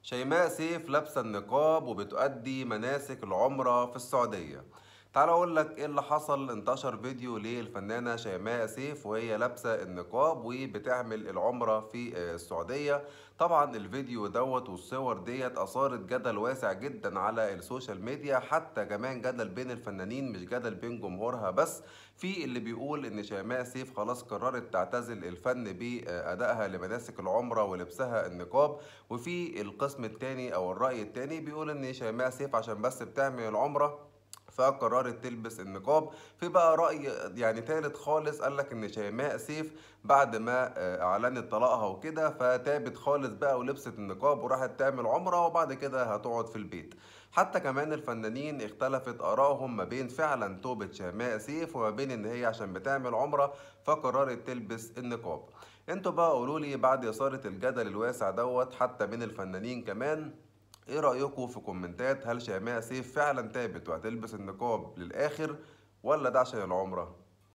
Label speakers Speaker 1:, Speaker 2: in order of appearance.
Speaker 1: شيماء سيف لابسة النقاب وبتؤدي مناسك العمرة في السعودية. تعال اقول لك ايه اللي حصل. انتشر فيديو للفنانة شيماء سيف وهي لابسة النقاب وبتعمل العمرة في السعودية. طبعا الفيديو دوت والصور ديت اثارت جدل واسع جدا على السوشيال ميديا، حتى كمان جدل بين الفنانين مش جدل بين جمهورها بس. في اللي بيقول ان شيماء سيف خلاص قررت تعتزل الفن بأدائها لمناسك العمرة ولبسها النقاب، وفي القسم التاني او الرأي التاني بيقول ان شيماء سيف عشان بس بتعمل العمرة فقررت تلبس النقاب. في بقى رأي يعني تالت خالص قالك ان شيماء سيف بعد ما اعلنت طلاقها وكده فتابت خالص بقى ولبست النقاب وراحت تعمل عمرة وبعد كده هتقعد في البيت. حتى كمان الفنانين اختلفت آرائهم ما بين فعلا توبة شيماء سيف وما بين ان هي عشان بتعمل عمرة فقررت تلبس النقاب. انتوا بقى قولولي بعد إثارة الجدل الواسع دوت حتى بين الفنانين كمان، ايه رأيكم في كومنتات؟ هل شيماء سيف فعلا تابت وهتلبس النقاب للآخر ولا ده عشان العمرة؟